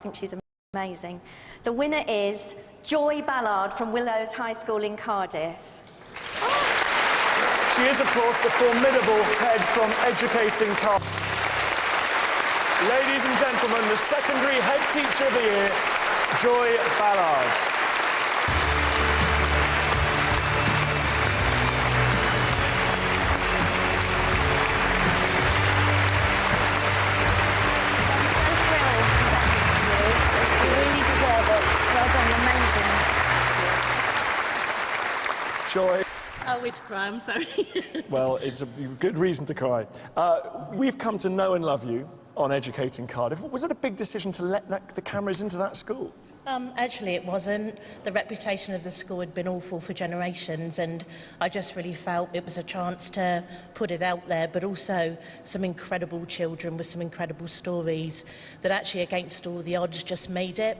I think she's amazing. The winner is Joy Ballard from Willows High School in Cardiff. She is, of course, the formidable head from Educating Cardiff. Ladies and gentlemen, the secondary head teacher of the year, Joy Ballard. Joy. I always cry, I'm sorry. Well, it's a good reason to cry. We've come to know and love you on Educating Cardiff. Was it a big decision to let the cameras into that school? Actually, it wasn't. The reputation of the school had been awful for generations, and I just really felt it was a chance to put it out there, but also some incredible children with some incredible stories that actually, against all the odds, just made it.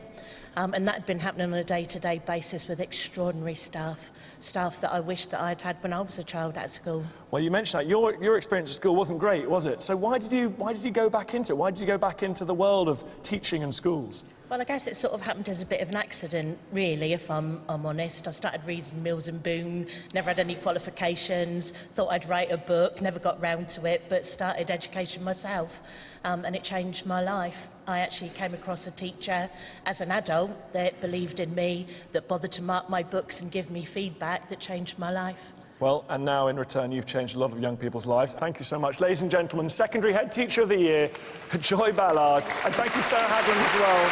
And that had been happening on a day-to-day basis with extraordinary staff that I wish that I'd had when I was a child at school. Well, you mentioned that. Your experience at school wasn't great, was it? So why did you go back into it? Why did you go back into the world of teaching and schools? Well, I guess it sort of happened as a bit of an accident, really, if I'm honest. I started reading Mills and Boon, never had any qualifications, thought I'd write a book, never got round to it, but started education myself, and it changed my life. I actually came across a teacher as an adult that believed in me, that bothered to mark my books and give me feedback that changed my life. Well, and now in return, you've changed a lot of young people's lives. Thank you so much. Ladies and gentlemen, Secondary Head Teacher of the Year, Joy Ballard. And thank you, Sarah Hadland, as well.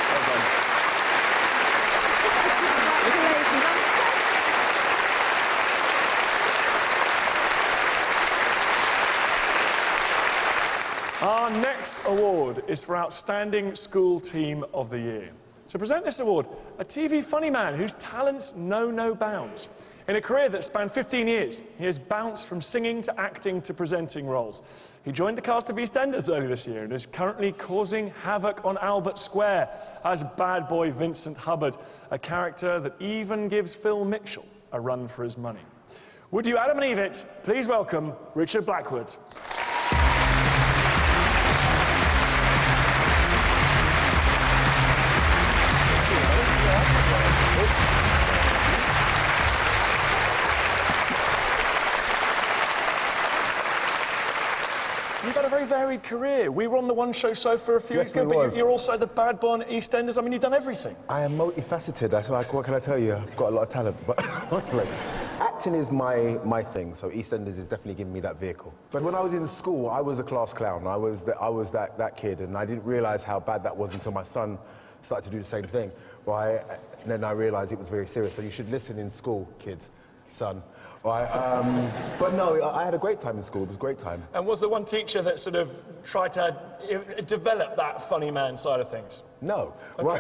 Well done. Our next award is for Outstanding School Team of the Year. To present this award, a TV funny man whose talents know no bounds. In a career that spanned 15 years, he has bounced from singing to acting to presenting roles. He joined the cast of EastEnders earlier this year and is currently causing havoc on Albert Square as bad boy Vincent Hubbard, a character that even gives Phil Mitchell a run for his money. Would you, Adam and Eve it, please welcome Richard Blackwood. You've had a very varied career. We were on the One Show Sofa a few weeks ago, but you're also the bad boy on EastEnders. I mean, you've done everything. I am multifaceted. That's why, what can I tell you? I've got a lot of talent. But like, acting is my thing, so EastEnders is definitely giving me that vehicle. But when I was in school, I was a class clown. I was that kid, and I didn't realise how bad that was until my son started to do the same thing. Right? And then I realised it was very serious. So you should listen in school, kids, son. Right, but no, I had a great time in school. It was a great time. And was there one teacher that sort of tried to develop that funny man side of things? No, because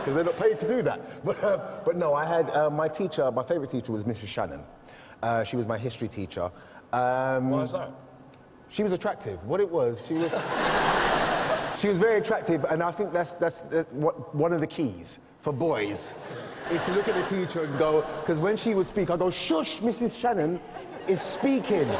they're not paid to do that. But no, I had my teacher. My favourite teacher was Mrs. Shannon. She was my history teacher. Why is that? She was attractive. What it was, she was very attractive, and I think that's one of the keys for boys. Is to look at the teacher and go, because when she would speak, I go, shush, Mrs. Shannon is speaking. But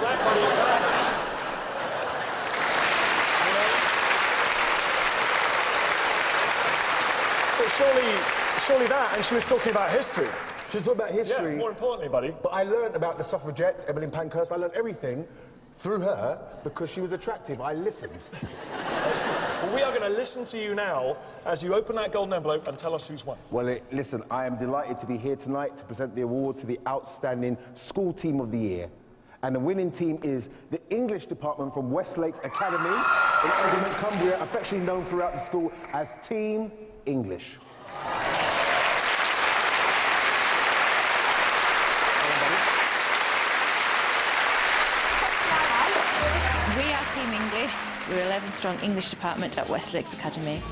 surely that, and she was talking about history. She was talking about history. Yeah, more importantly, buddy. But I learned about the suffragettes, Emmeline Pankhurst. I learned everything through her because she was attractive. I listened. Well, we are going to listen to you now as you open that golden envelope and tell us who's won. Well, listen, I am delighted to be here tonight to present the award to the Outstanding School Team of the Year. And the winning team is the English department from Westlakes Academy in Eldon, Cumbria, affectionately known throughout the school as Team English. We are Team English. We're 11 strong English department at Westlakes Academy.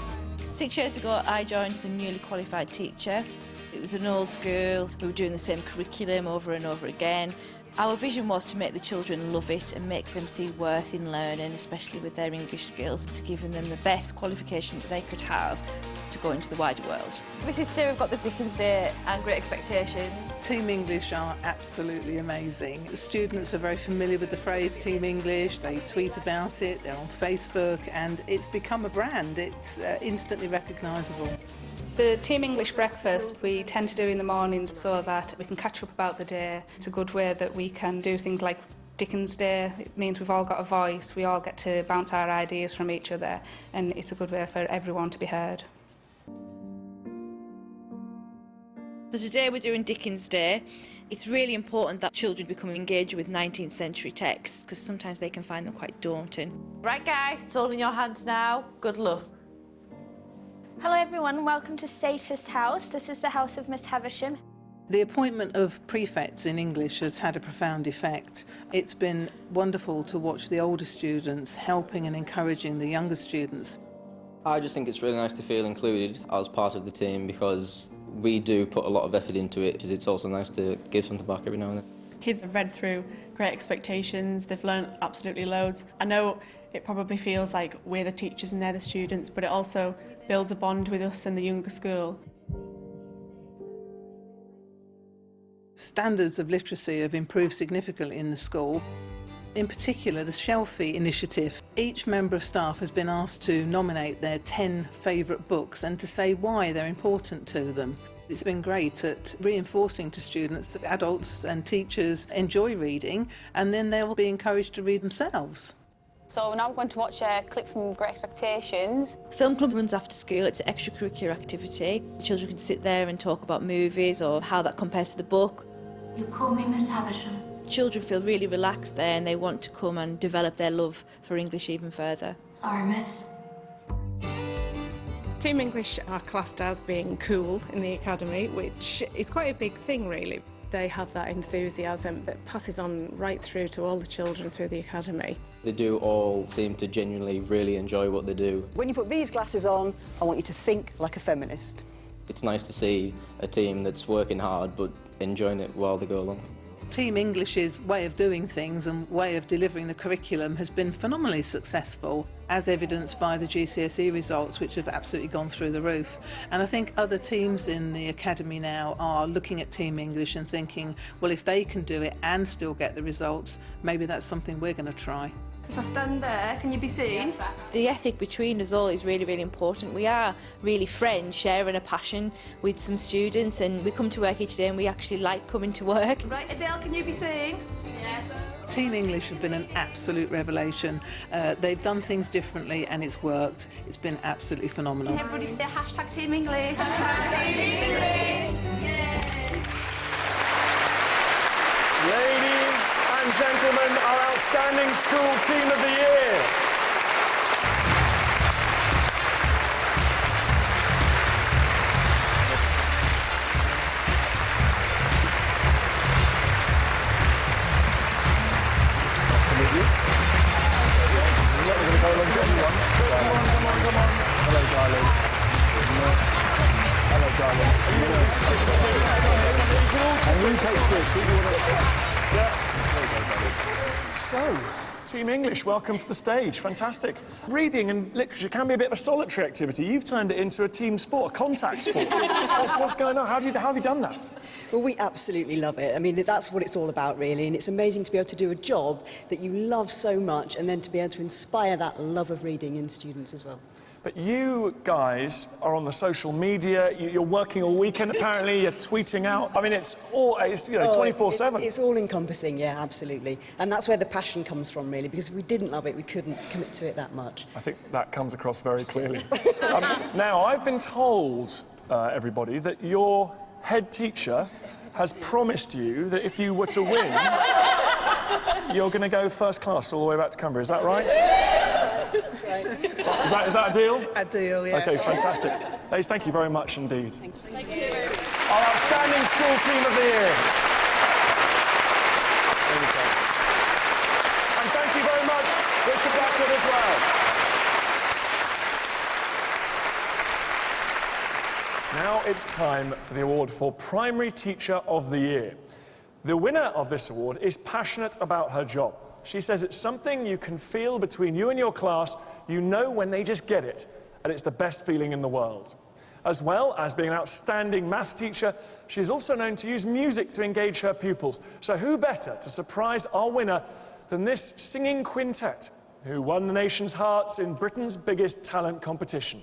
6 years ago, I joined as a newly qualified teacher. It was an old school. We were doing the same curriculum over and over again. Our vision was to make the children love it and make them see worth in learning, especially with their English skills, to giving them the best qualification that they could have to go into the wider world. Obviously today we've got the Dickens Day and Great Expectations. Team English are absolutely amazing. The students are very familiar with the phrase Team English, they tweet about it, they're on Facebook, and it's become a brand. It's instantly recognisable. The Team English breakfast we tend to do in the mornings so that we can catch up about the day. It's a good way that we can do things like Dickens Day. It means we've all got a voice, we all get to bounce our ideas from each other, and it's a good way for everyone to be heard. So today we're doing Dickens Day. It's really important that children become engaged with 19th century texts because sometimes they can find them quite daunting. Right guys, it's all in your hands now. Good luck. Hello everyone, welcome to Status House. This is the house of Miss Havisham. The appointment of prefects in English has had a profound effect. It's been wonderful to watch the older students helping and encouraging the younger students. I just think it's really nice to feel included as part of the team because we do put a lot of effort into it. It's also nice to give something back every now and then. Kids have read through Great Expectations, they've learned absolutely loads. I know it probably feels like we're the teachers and they're the students, but it also builds a bond with us and the younger school. Standards of literacy have improved significantly in the school. In particular, the Shelfie initiative. Each member of staff has been asked to nominate their 10 favourite books and to say why they're important to them. It's been great at reinforcing to students that adults and teachers enjoy reading, and then they'll be encouraged to read themselves. So now we're going to watch a clip from Great Expectations. Film club runs after school. It's an extracurricular activity. The children can sit there and talk about movies or how that compares to the book. You call me Miss Havisham. Children feel really relaxed there and they want to come and develop their love for English even further. Sorry, miss. Team English are classed as being cool in the academy, which is quite a big thing really. They have that enthusiasm that passes on right through to all the children through the academy. They do all seem to genuinely really enjoy what they do. When you put these glasses on, I want you to think like a feminist. It's nice to see a team that's working hard but enjoying it while they go along. Team English's way of doing things and way of delivering the curriculum has been phenomenally successful, as evidenced by the GCSE results, which have absolutely gone through the roof. And I think other teams in the academy now are looking at Team English and thinking, well, if they can do it and still get the results, maybe that's something we're going to try. If I stand there, can you be seen? The ethic between us all is really, really important. We are really friends, sharing a passion with some students, and we come to work each day and we actually like coming to work. Right, Adele, can you be seen? Yes. Team English has been an absolute revelation. They've done things differently and it's worked. It's been absolutely phenomenal. Everybody say hashtag Team English. Ladies and gentlemen, our outstanding school team of the year. Come on. Hello, darling. Hello, darling. And who takes this? Yeah. So, Team English, welcome to the stage. Fantastic. Reading and literature can be a bit of a solitary activity. You've turned it into a team sport, a contact sport. What's going on? How have you done that? Well, we absolutely love it. I mean, that's what it's all about, really, and it's amazing to be able to do a job that you love so much and then to be able to inspire that love of reading in students as well. But you guys are on the social media, you're working all weekend apparently, you're tweeting out. I mean, it's 24/7. It's all encompassing, yeah, absolutely. And that's where the passion comes from, really, because if we didn't love it, we couldn't commit to it that much. I think that comes across very clearly. Now, I've been told, everybody, that your head teacher has promised you that if you were to win, you're going to go first class all the way back to Cumbria. Is that right? That's right. Is that a deal? A deal, yeah. OK, fantastic. Ladies, thank you very much indeed. Thank you. Our outstanding school team of the year. There we go. And thank you very much, Richard Blackwood, as well. Now it's time for the award for Primary Teacher of the Year. The winner of this award is passionate about her job. She says it's something you can feel between you and your class. You know when they just get it, and it's the best feeling in the world. As well as being an outstanding maths teacher, she is also known to use music to engage her pupils. So who better to surprise our winner than this singing quintet, who won the nation's hearts in Britain's biggest talent competition.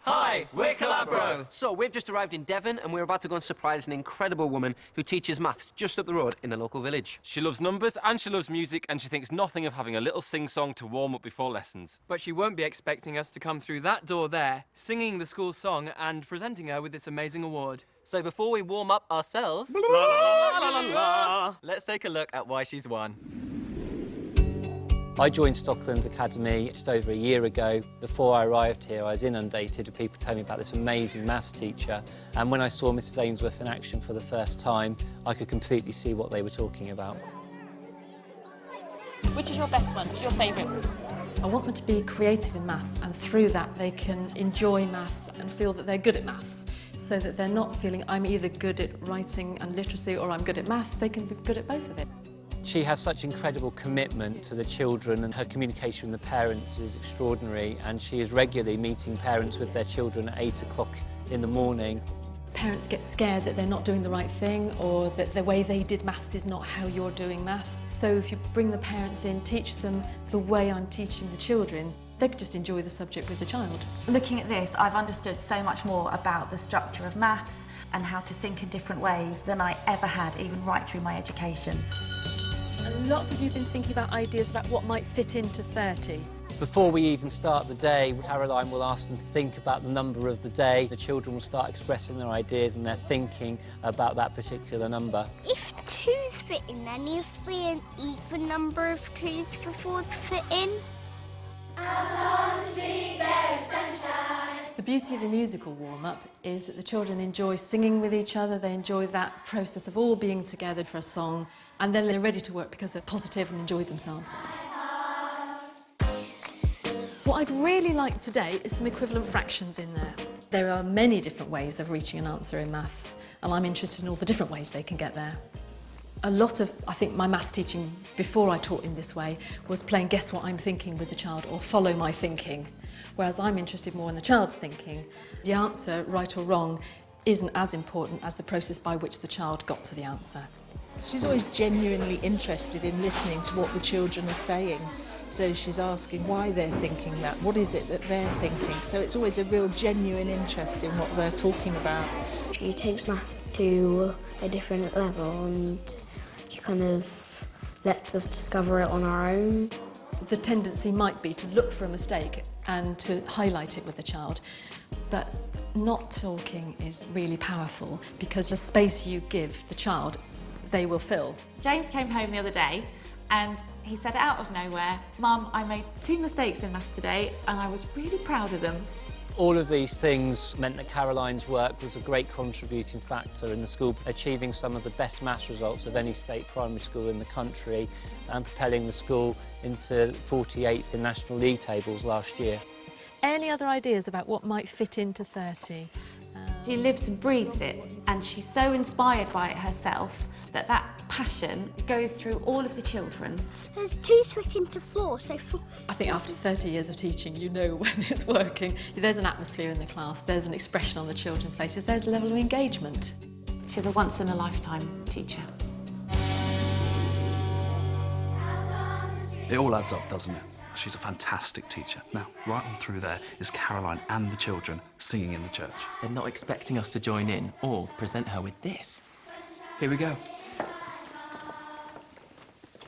Hi, we're Collabro. So, we've just arrived in Devon and we're about to go and surprise an incredible woman who teaches maths just up the road in the local village. She loves numbers and she loves music and she thinks nothing of having a little sing-song to warm up before lessons. But she won't be expecting us to come through that door there, singing the school song and presenting her with this amazing award. So before we warm up ourselves, let's take a look at why she's won. I joined Stockland Academy just over a year ago. Before I arrived here, I was inundated with people telling me about this amazing maths teacher. And when I saw Mrs. Ainsworth in action for the first time, I could completely see what they were talking about. Which is your best one? Which is your favourite? I want them to be creative in maths, and through that they can enjoy maths and feel that they're good at maths, so that they're not feeling I'm either good at writing and literacy or I'm good at maths. They can be good at both of it. She has such incredible commitment to the children, and her communication with the parents is extraordinary, and she is regularly meeting parents with their children at 8 o'clock in the morning. Parents get scared that they're not doing the right thing, or that the way they did maths is not how you're doing maths. So if you bring the parents in, teach them the way I'm teaching the children, they could just enjoy the subject with the child. Looking at this, I've understood so much more about the structure of maths and how to think in different ways than I ever had, even right through my education. And lots of you have been thinking about ideas about what might fit into 30. Before we even start the day, Caroline will ask them to think about the number of the day. The children will start expressing their ideas and their thinking about that particular number. If 2's fit in, there needs to be an even number of 2's for 4 to fit in. Out on the street there is sunshine. The beauty of a musical warm-up is that the children enjoy singing with each other, they enjoy that process of all being together for a song, and then they're ready to work because they're positive and enjoy themselves. What I'd really like today is some equivalent fractions in there. There are many different ways of reaching an answer in maths, and I'm interested in all the different ways they can get there. A lot of, I think, my maths teaching before I taught in this way was playing guess what I'm thinking with the child, or follow my thinking. Whereas I'm interested more in the child's thinking. The answer, right or wrong, isn't as important as the process by which the child got to the answer. She's always genuinely interested in listening to what the children are saying. So she's asking why they're thinking that, what is it that they're thinking. So it's always a real genuine interest in what they're talking about. She takes maths to a different level and she kind of lets us discover it on our own. The tendency might be to look for a mistake and to highlight it with the child, but not talking is really powerful because the space you give the child, they will fill. James came home the other day and he said out of nowhere, "Mum, I made 2 mistakes in maths today and I was really proud of them." All of these things meant that Caroline's work was a great contributing factor in the school, achieving some of the best maths results of any state primary school in the country and propelling the school into 48th in National League tables last year. Any other ideas about what might fit into 30? She lives and breathes it, and she's so inspired by it herself that that passion goes through all of the children. There's 2's fit into 4, so 4... I think after 30 years of teaching, you know when it's working. There's an atmosphere in the class, there's an expression on the children's faces, there's a level of engagement. She's a once-in-a-lifetime teacher. It all adds up, doesn't it? She's a fantastic teacher. Now, right on through there is Caroline and the children singing in the church. They're not expecting us to join in or present her with this. Here we go.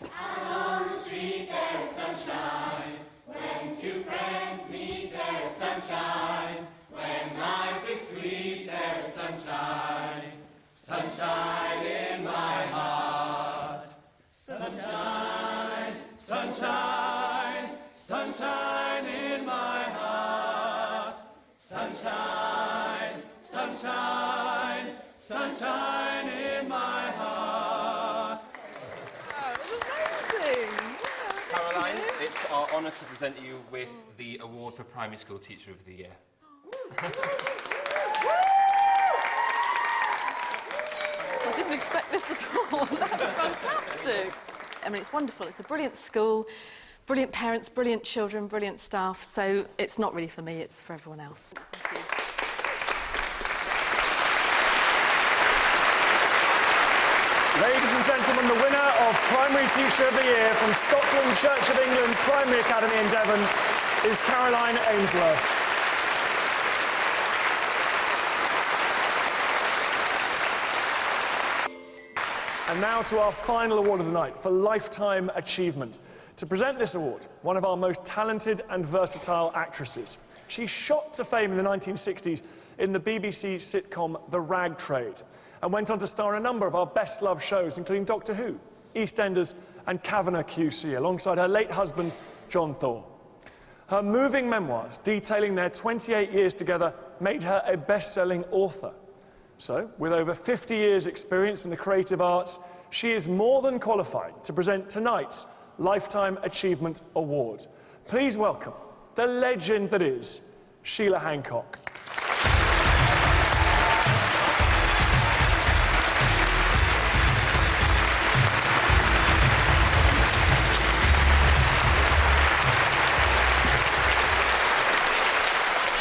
Out on the street there is sunshine. When 2 friends meet there is sunshine. When life is sweet there is sunshine. Sunshine in my heart. Sunshine, sunshine, sunshine in my heart. Sunshine, sunshine, sunshine in my heart. Caroline, it's our honour to present you with the award for Primary School Teacher of the Year. I didn't expect this at all. That's fantastic. I mean, it's wonderful. It's a brilliant school, brilliant parents, brilliant children, brilliant staff. So it's not really for me, it's for everyone else. Thank you. Ladies and gentlemen, the winner of Primary Teacher of the Year from Stockland Church of England Primary Academy in Devon is Caroline Ainsworth. And now to our final award of the night for Lifetime Achievement. To present this award, one of our most talented and versatile actresses. She shot to fame in the 1960s in the BBC sitcom The Rag Trade and went on to star in a number of our best-loved shows, including Doctor Who, EastEnders and Kavanagh QC, alongside her late husband, John Thaw. Her moving memoirs detailing their 28 years together made her a best-selling author. So, with over 50 years' experience in the creative arts, she is more than qualified to present tonight's Lifetime Achievement Award. Please welcome the legend that is Sheila Hancock.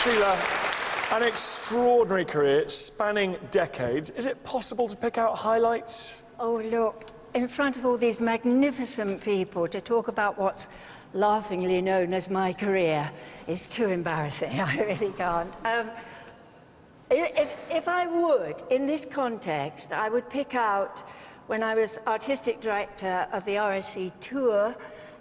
Sheila, an extraordinary career spanning decades. Is it possible to pick out highlights? Oh, look, in front of all these magnificent people to talk about what's laughingly known as my career is too embarrassing. I really can't. If I would, in this context, I would pick out when I was artistic director of the RSC tour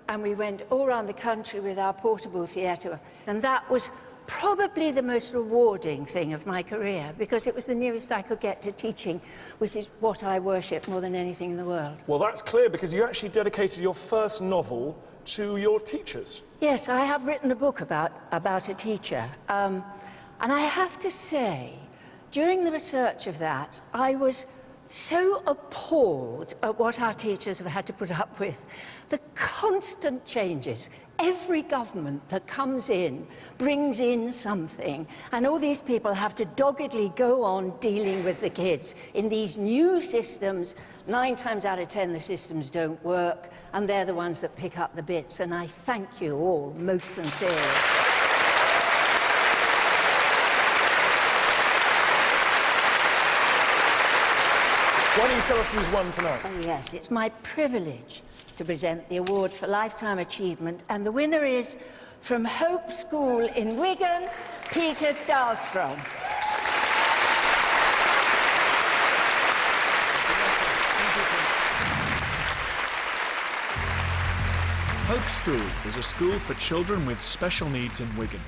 and we went all around the country with our portable theatre, and that was probably the most rewarding thing of my career, because it was the nearest I could get to teaching, which is what I worship more than anything in the world. Well, that's clear, because you actually dedicated your first novel to your teachers. Yes, I have written a book about a teacher. And I have to say, during the research of that, I was so appalled at what our teachers have had to put up with. The constant changes. Every government that comes in brings in something, and all these people have to doggedly go on dealing with the kids in these new systems. 9 times out of 10 the systems don't work, and they're the ones that pick up the bits, and I thank you all most sincerely. Why don't you tell us who's won tonight? Oh, yes, it's my privilege to present the award for Lifetime Achievement, and the winner is, from Hope School in Wigan, Peter Dahlstrom. Hope School is a school for children with special needs in Wigan.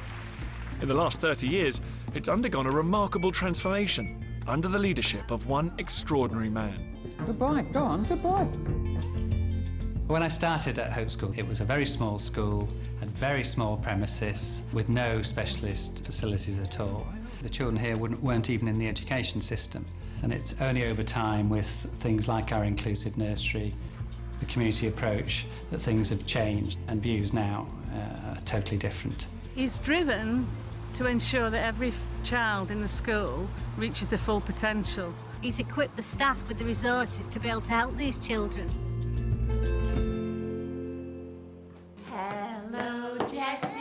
In the last 30 years, it's undergone a remarkable transformation under the leadership of one extraordinary man. Good boy, go on, good boy. When I started at Hope School, it was a very small school, had very small premises with no specialist facilities at all. The children here weren't even in the education system, and it's only over time with things like our inclusive nursery, the community approach, that things have changed, and views now are totally different. He's driven to ensure that every child in the school reaches their full potential. He's equipped the staff with the resources to be able to help these children.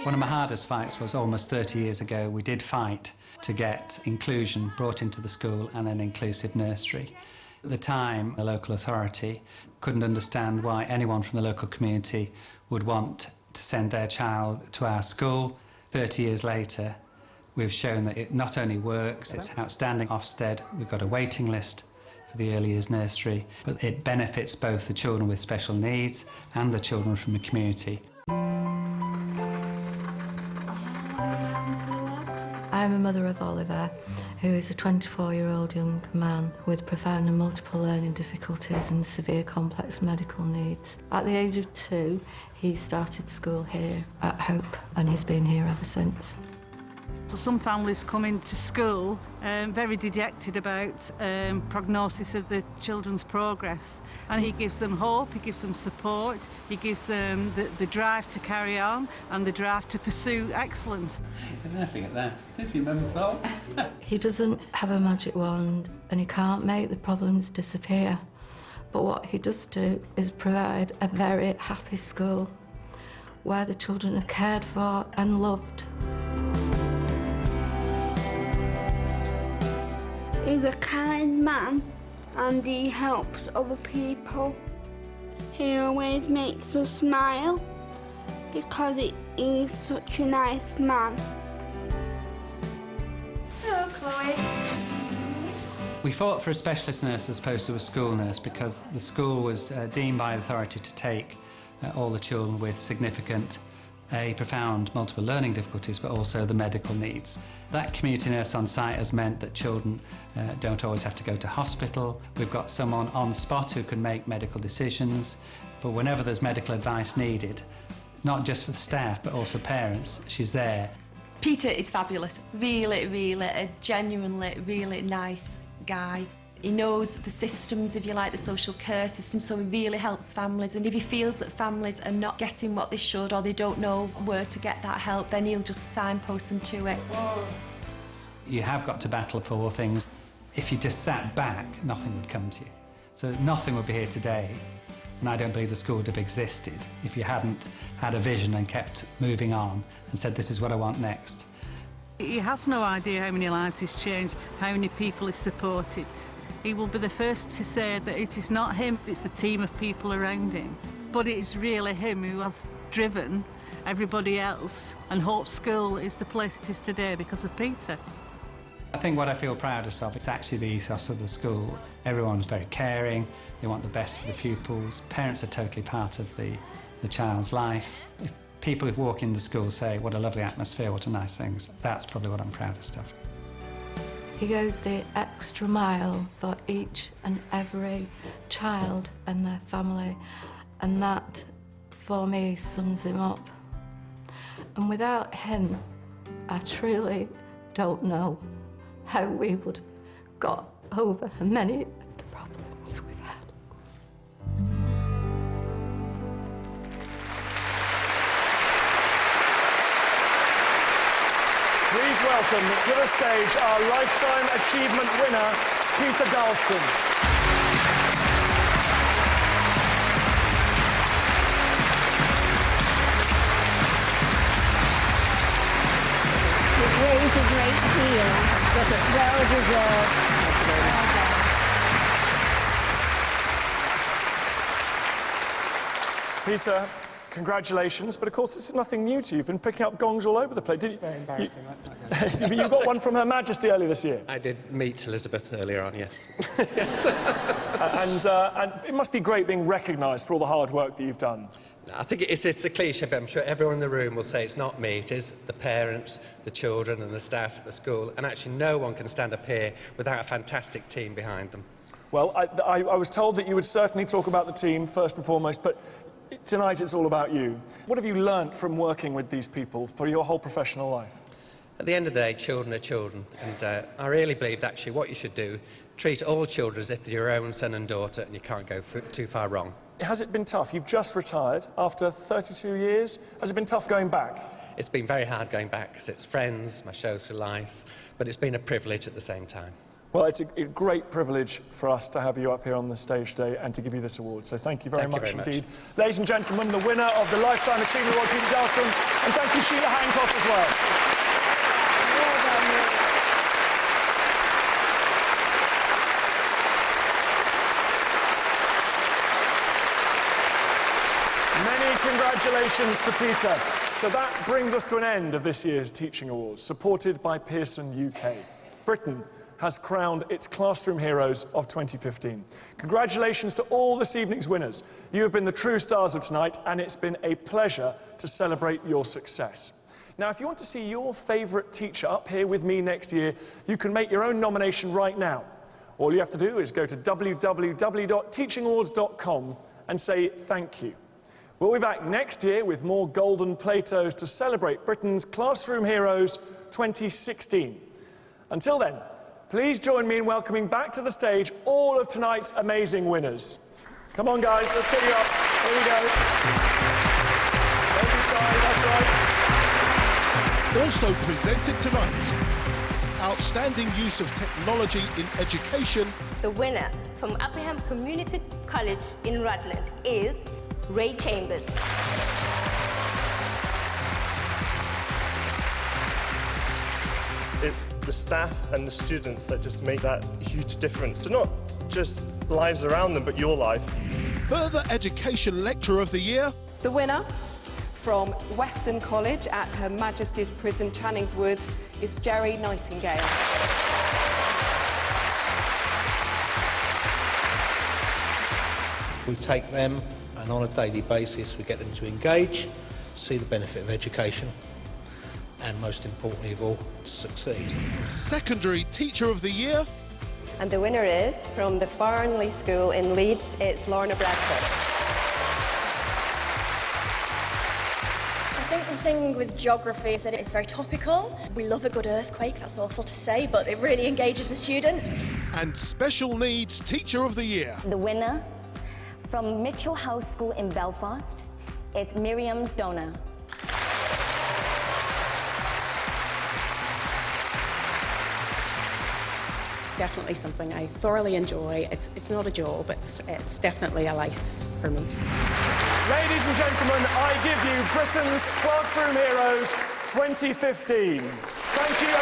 One of my hardest fights was almost 30 years ago. We did fight to get inclusion brought into the school and an inclusive nursery. At the time, the local authority couldn't understand why anyone from the local community would want to send their child to our school. 30 years later, we've shown that it not only works, it's outstanding Ofsted, we've got a waiting list for the early years nursery, but it benefits both the children with special needs and the children from the community. I'm a mother of Oliver, who is a 24-year-old young man with profound and multiple learning difficulties and severe complex medical needs. At the age of 2, he started school here at Hope, and he's been here ever since. Some families come into school very dejected about prognosis of the children's progress, and he gives them hope, he gives them support, he gives them the drive to carry on and the drive to pursue excellence. You're laughing at that. This is your mum's fault. He doesn't have a magic wand and he can't make the problems disappear. But what he does do is provide a very happy school where the children are cared for and loved. He's a kind man and he helps other people. He always makes us smile because he is such a nice man. Hello, Chloe. We fought for a specialist nurse as opposed to a school nurse because the school was deemed by authority to take all the children with significant, profound multiple learning difficulties, but also the medical needs. That community nurse on site has meant that children don't always have to go to hospital. We've got someone on spot who can make medical decisions, but whenever there's medical advice needed, not just for the staff, but also parents, she's there. Peter is fabulous. Really, a genuinely, really nice guy. He knows the systems, if you like, the social care system, so he really helps families. And if he feels that families are not getting what they should or they don't know where to get that help, then he'll just signpost them to it. You have got to battle for things. If you just sat back, nothing would come to you. So nothing would be here today, and I don't believe the school would have existed if you hadn't had a vision and kept moving on and said, this is what I want next. He has no idea how many lives he's changed, how many people he's supported. He will be the first to say that it is not him, it's the team of people around him. But it's really him who has driven everybody else, and Hope School is the place it is today because of Peter. I think what I feel proudest of is actually the ethos of the school. Everyone's very caring, they want the best for the pupils, parents are totally part of the child's life. If people who walk into school say, what a lovely atmosphere, what a nice things, that's probably what I'm proudest of. He goes the extra mile for each and every child and their family, and that, for me, sums him up. And without him, I truly don't know how we would have got over many of the problems we've had. Please welcome to the stage our Lifetime Achievement winner, Peter Dalston. It weighs a great deal, but it's well deserved. Peter, congratulations, but of course this is nothing new to you. You've been picking up gongs all over the place. Did you? Very embarrassing, that's not good. You got one from Her Majesty earlier this year? I did meet Elizabeth earlier on, yes. Yes. And it must be great being recognised for all the hard work that you've done. I think it's a cliche, but I'm sure everyone in the room will say it's not me, it is the parents, the children and the staff at the school, and actually no one can stand up here without a fantastic team behind them. Well, I was told that you would certainly talk about the team first and foremost, but tonight it's all about you. What have you learnt from working with these people for your whole professional life? At the end of the day, children are children, and I really believe that actually what you should do, treat all children as if they're your own son and daughter, and you can't go too far wrong. Has it been tough? You've just retired after 32 years. Has it been tough going back? It's been very hard going back because it's friends, my social life, but it's been a privilege at the same time. Well, it's a great privilege for us to have you up here on the stage today and to give you this award. So thank you very much indeed. Ladies and gentlemen, the winner of the Lifetime Achievement Award, Peter Dalston, and thank you, Sheila Hancock, as well. Congratulations to Peter. So that brings us to an end of this year's Teaching Awards, supported by Pearson UK. Britain has crowned its Classroom Heroes of 2015. Congratulations to all this evening's winners. You have been the true stars of tonight, and it's been a pleasure to celebrate your success. Now, if you want to see your favourite teacher up here with me next year, you can make your own nomination right now. All you have to do is go to www.teachingawards.com and say thank you. We'll be back next year with more golden Platos to celebrate Britain's Classroom Heroes 2016. Until then, please join me in welcoming back to the stage all of tonight's amazing winners. Come on, guys, let's get you up. Here we go. Don't be shy, that's right. Also presented tonight, outstanding use of technology in education. The winner from Uppingham Community College in Rutland is Ray Chambers. It's the staff and the students that just make that huge difference. So not just lives around them, but your life. Further Education Lecturer of the Year. The winner from Western College at Her Majesty's Prison Channings Wood is Jerry Nightingale. We take them and on a daily basis we get them to engage, see the benefit of education and most importantly of all, to succeed. Secondary Teacher of the Year. And the winner is, from the Farnley School in Leeds, it's Lorna Bradford. I think the thing with geography is that it's very topical. We love a good earthquake, that's awful to say, but it really engages the students. And Special Needs Teacher of the Year. The winner from Mitchell House School in Belfast is Miriam Donna. Definitely something I thoroughly enjoy. It's not a job, it's definitely a life for me. Ladies and gentlemen, I give you Britain's Classroom Heroes 2015. Thank you.